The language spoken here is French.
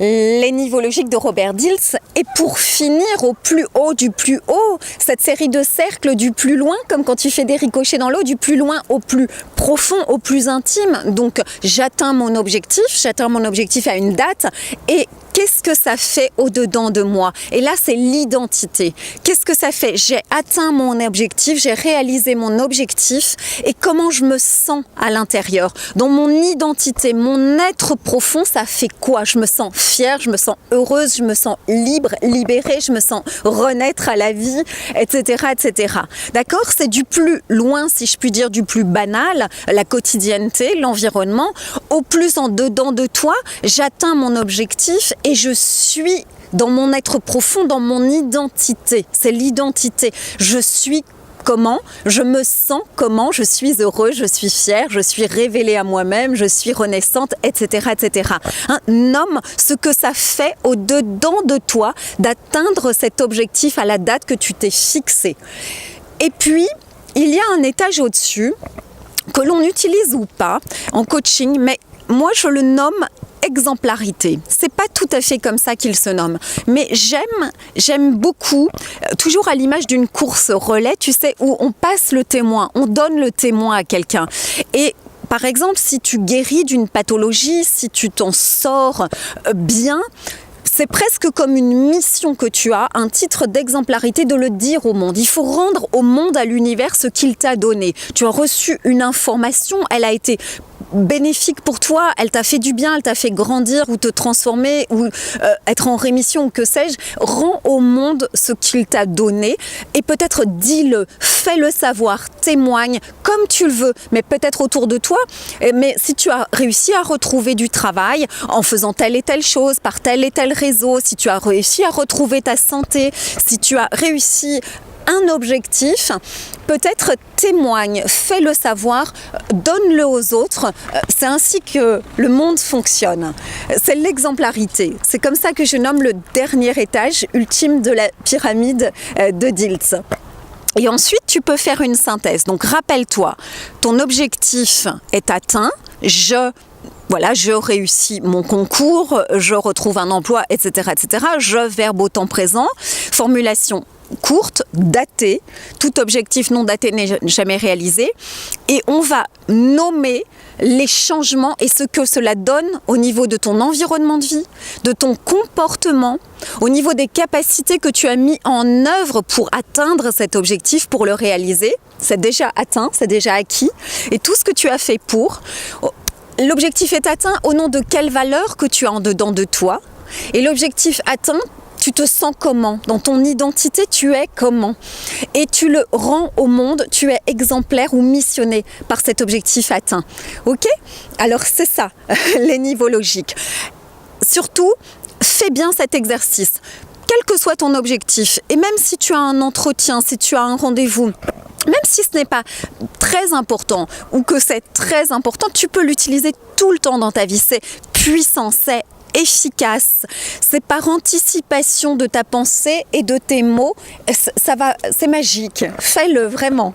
les niveaux logiques de Robert Dilts. Et pour finir au plus haut du plus haut, cette série de cercles du plus loin, comme quand tu fais des ricochets dans l'eau, du plus loin au plus profond, au plus intime. Donc j'atteins mon objectif à une date et qu'est-ce que ça fait au-dedans de moi? Et là, c'est l'identité. Qu'est-ce que ça fait? J'ai atteint mon objectif, j'ai réalisé mon objectif et comment je me sens à l'intérieur? Dans mon identité, mon être profond, ça fait quoi? Je me sens fière, je me sens heureuse, je me sens libre, libérée, je me sens renaître à la vie, etc., etc. D'accord? C'est du plus loin, si je puis dire, du plus banal, la quotidienneté, l'environnement, au plus en dedans de toi, j'atteins mon objectif et je suis dans mon être profond, dans mon identité. C'est l'identité. Je suis comment, je me sens comment, je suis heureuse, je suis fière, je suis révélée à moi-même, je suis renaissante, etc., etc. Nomme ce que ça fait au-dedans de toi d'atteindre cet objectif à la date que tu t'es fixée. Et puis, il y a un étage au-dessus que l'on utilise ou pas en coaching, mais moi je le nomme exemplarité. C'est pas tout à fait comme ça qu'il se nomme, mais j'aime beaucoup, toujours à l'image d'une course relais, tu sais, où on passe le témoin, on donne le témoin à quelqu'un. Et par exemple, si tu guéris d'une pathologie, si tu t'en sors bien, c'est presque comme une mission que tu as, un titre d'exemplarité de le dire au monde. Il faut rendre au monde, à l'univers, ce qu'il t'a donné. Tu as reçu une information, elle a été bénéfique pour toi, elle t'a fait du bien, elle t'a fait grandir ou te transformer ou être en rémission ou que sais-je. Rends au monde ce qu'il t'a donné et peut-être dis-le, fais-le savoir, témoigne comme tu le veux, mais peut-être autour de toi. Mais si tu as réussi à retrouver du travail en faisant telle et telle chose, par tel et tel réseau, si tu as réussi à retrouver ta santé, si tu as réussi un objectif, peut-être témoigne, fais-le savoir, donne-le aux autres. C'est ainsi que le monde fonctionne. C'est l'exemplarité. C'est comme ça que je nomme le dernier étage ultime de la pyramide de Dilts. Et ensuite, tu peux faire une synthèse. Donc, rappelle-toi, ton objectif est atteint, je réussis mon concours, je retrouve un emploi, etc., etc. Je, verbe au temps présent, formulation courte, datée, tout objectif non daté n'est jamais réalisé, et on va nommer les changements et ce que cela donne au niveau de ton environnement de vie, de ton comportement, au niveau des capacités que tu as mis en œuvre pour atteindre cet objectif, pour le réaliser. C'est déjà atteint, c'est déjà acquis, et tout ce que tu as fait pour. L'objectif est atteint au nom de quelle valeur que tu as en dedans de toi, et l'objectif atteint, tu te sens comment? Dans ton identité, tu es comment? Et tu le rends au monde, tu es exemplaire ou missionné par cet objectif atteint. Ok? Alors c'est ça, les niveaux logiques. Surtout, fais bien cet exercice. Quel que soit ton objectif, et même si tu as un entretien, si tu as un rendez-vous, même si ce n'est pas très important ou que c'est très important, tu peux l'utiliser tout le temps dans ta vie. C'est puissant, c'est efficace, c'est par anticipation de ta pensée et de tes mots, c'est magique, fais-le vraiment.